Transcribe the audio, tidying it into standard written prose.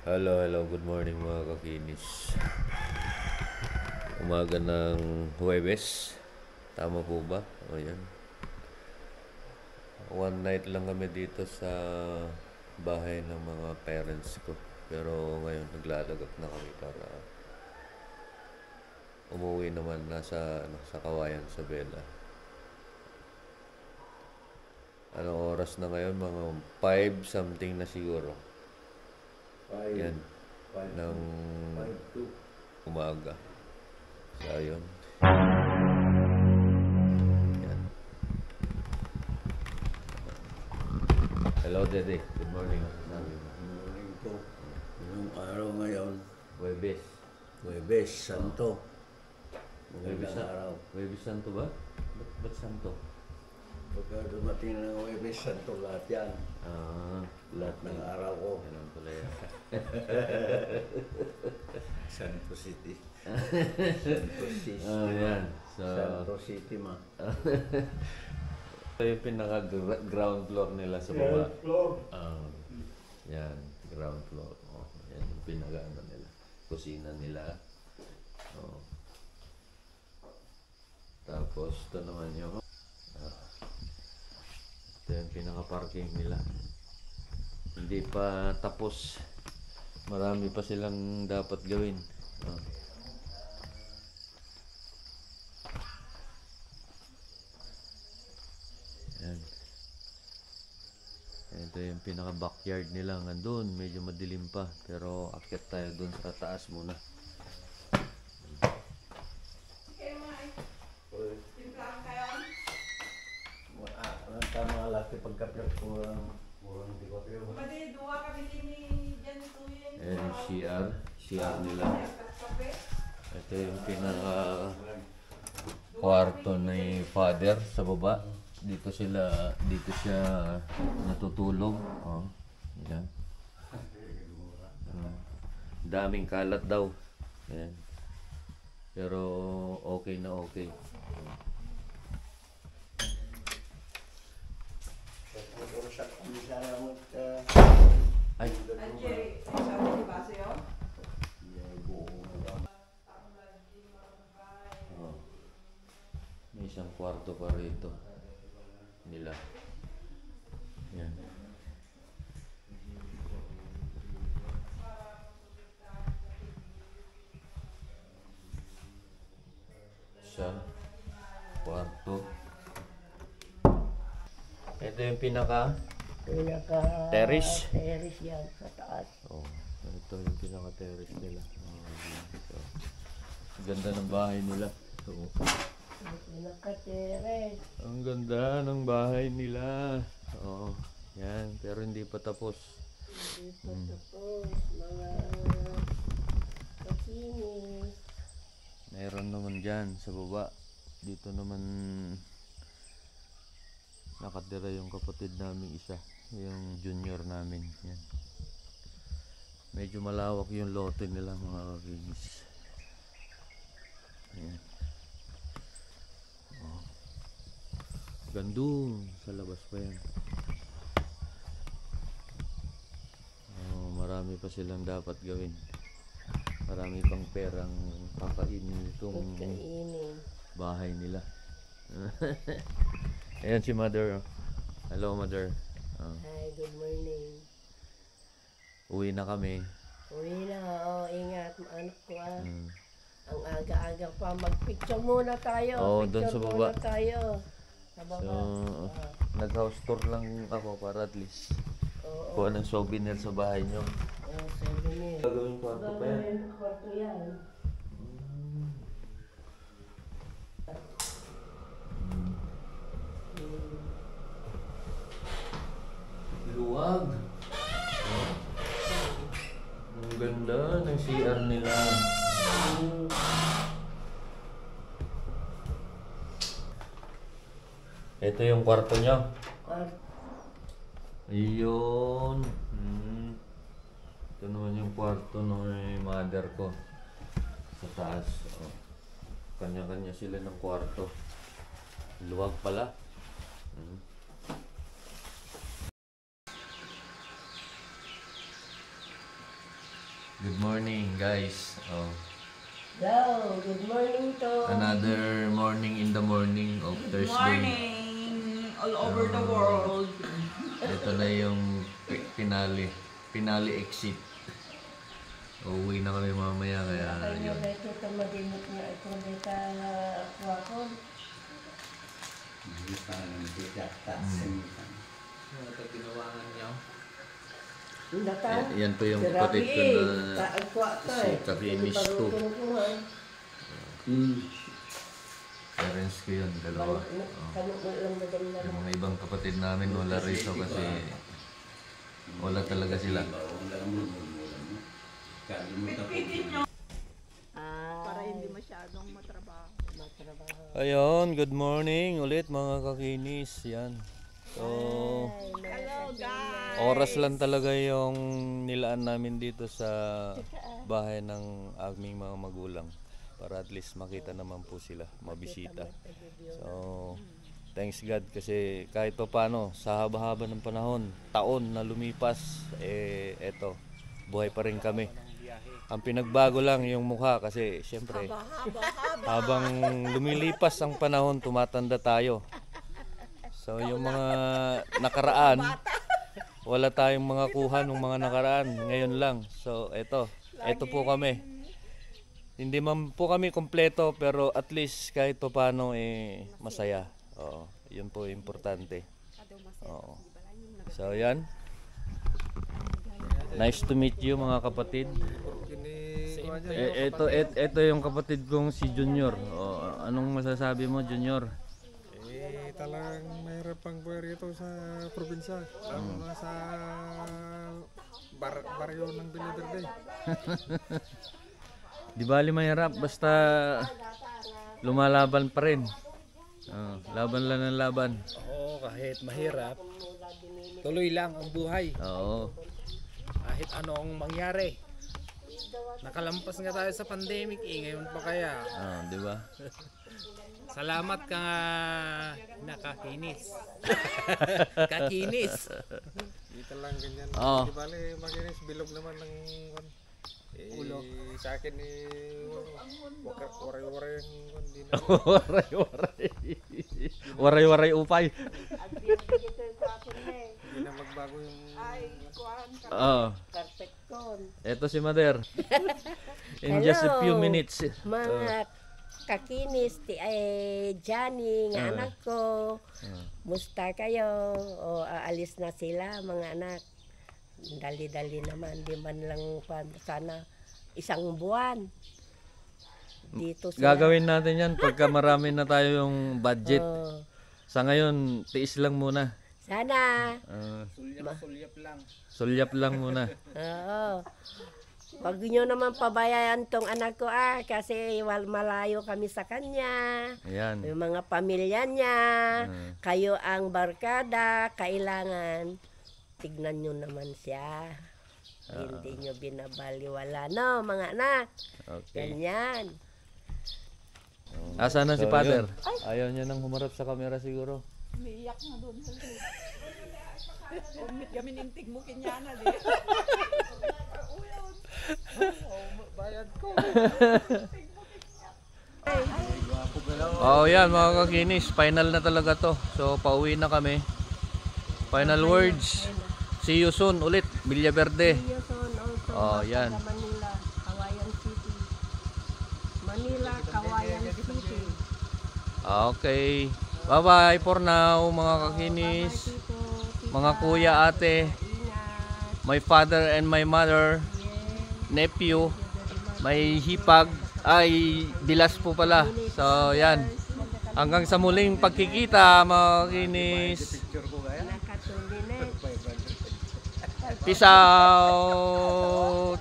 Hello, good morning mga kakinis. Umaga ng Huwebes. Tama po ba? O yan. One night lang kami dito sa bahay ng mga parents ko. Pero ngayon naglalagak na kami para umuwi naman sa Kawayan sa Bella. Anong oras na ngayon? Mga 5 something na siguro. Yan. Ng umaga. So, ayun. Yan. Hello, Dede. Good morning. Good morning po. Anong araw ngayon? Huwebes. Huwebes, Santo. Magandang araw. Huwebes Santo ba? Ba't Santo? Pagka dumating ng Huwebes, Santo lahat yan. Lahat ng araw ko. Ganun pala yan. Santo City. Santo City. Yan. Santo City, ma. Ito yung pinaka-ground floor nila sa baba. Ground floor. Yan, ground floor. Yan yung pinaka-ano nila. Kusina nila. Tapos, ito naman yung ito yung pinaka-parking nila. Hindi pa tapos. Marami pa silang dapat gawin. Yan. Ito yung pinaka-backyard nila. Nandun, medyo madilim pa. Pero akyat tayo dun sa taas muna. Tama laki pagkapit ko murang di ko kayo. Ayan yung CR nila. Ito yung pinaka kwarto ni father sa baba. Dito siya natutulog. Yan. Daming kalat daw. Ayan. Pero okay na okay. Ay. May isang kwarto pa rito nila. Yan. Siya. Kwarto. Ito yung terrace. Terrace yan sa taas. Ito yung pinaka-terrace nila. So, ganda ng bahay nila. Pinaka-terrace. Ang ganda ng bahay nila. Yan. Pero hindi pa tapos. Hindi pa tapos. Mga kakinis. Mayroon naman dyan sa baba. Dito naman nakatira yung kapatid namin isa. Yung junior namin. Yan. Medyo malawak yung lote nila mga kakinis. Yan. Gandun sa labas pa yan. Marami pa silang dapat gawin. Marami pang perang kakainin itong bahay nila. Ayan si mother. Hello mother. Hi, good morning. Uwi na kami. Uwi na, ingat anak ko Ang aga-aga pa, mag-picture muna tayo. Doon sa baba. Muna tayo. Sa baba. So, nag-house tour lang ako para at least kuha ng souvenir sa bahay nyo. Souvenir. Gagawin kwarto pa yan. Gagawin kwarto yan. Luwag. Ang ganda ng CR nila. Ito yung kwarto nyo. Ayun. Ito naman yung kwarto ng mother ko. Sa taas. Kanya-kanya sila ng kwarto. Luwag pala. Good morning, guys. Oh, Hello, good morning to. another morning in the morning of Thursday. Morning all over the world. Ito na yung finale exit. Uuwi na kami mamaya kaya Kayo yun. dito tamadimot na ito dito ako. Hindi pa naman tidak tak. Ito ginawangan niya. Yan po yung kapatid ko na si Kakinis 2. Parents ko yun, dalawa. Yung mga ibang kapatid namin wala rito kasi wala talaga sila. Para hindi masyadong matrabaho. Ayun, good morning ulit mga kakinis. Yan. So, Hello guys! oras lang talaga yung nilaan namin dito sa bahay ng aming mga magulang para at least makita naman po sila, mabisita. So, thanks God kasi kahit pa paano sa haba-haba ng panahon, taon na lumipas, eto, buhay pa rin kami. Ang pinagbago lang yung mukha kasi syempre habang lumilipas ang panahon, tumatanda tayo. So yung mga nakaraan, wala tayong mga kuha ng mga nakaraan, ngayon lang. So eto po kami. Hindi man po kami kompleto pero at least kahit pa paano masaya. Oo, yun po importante. Oo. So yan. Nice to meet you mga kapatid. Ito yung kapatid kong si Junior. Anong masasabi mo, Junior? Talagang mahirap ang buhay rito sa probinsya. Lalo na sa baryo ng Villa Verde. Di bali mahirap, basta lumalaban pa rin. Laban lang ng laban. Oo, kahit mahirap, tuloy lang ang buhay. Oo. Kahit anong mangyari. Nakalampas nga tayo sa pandemic, ngayon pa kaya. Di ba? Salamat ka nakakinis. Kakinis. Dito lang ganyan. Oo. Di bali, makinis, bilog naman ng ulo. Sa akin waray-waray ang hindi na. Waray-waray upay. Hindi na magbago yung Perfect con. Ito si Mother. In just a few minutes. Mga kakinis, Johnny, nga anak ko. Musta kayo? O aalis na sila mga anak. Dali-dali naman, di man lang sana isang buwan. Dito sila. Gagawin natin yan pagka marami na tayo yung budget. Oh, Sa ngayon, tiis lang muna. sana. sulyap lang. Sulyap lang muna. Oo. Wag nyo naman pabayaan tong anak ko kasi malayo kami sa kanya. Ayan. Yung mga pamilya niya, kayo ang barkada, kailangan tignan nyo naman siya. Hindi nyo binabaliwala, no, mga anak. Okay. Ganyan. Asa na si Father? Ayaw niya nang humarap sa camera siguro. Umiiyak na doon. Umit kami nintig mo kinyana di. Bayad ko. Yan mga kakinis, final na talaga to. So pauwi na kami. Final words. See you soon ulit, Villa Verde. Yan. Manila, Kawayan City. Manila, Kawayan City. Okay. Bye-bye for now mga kakinis. Mga kuya, ate, my father and my mother, nephew, may hipag, ay bilas po pala. So yan. Hanggang sa muling pagkikita mga kakinis. Peace out.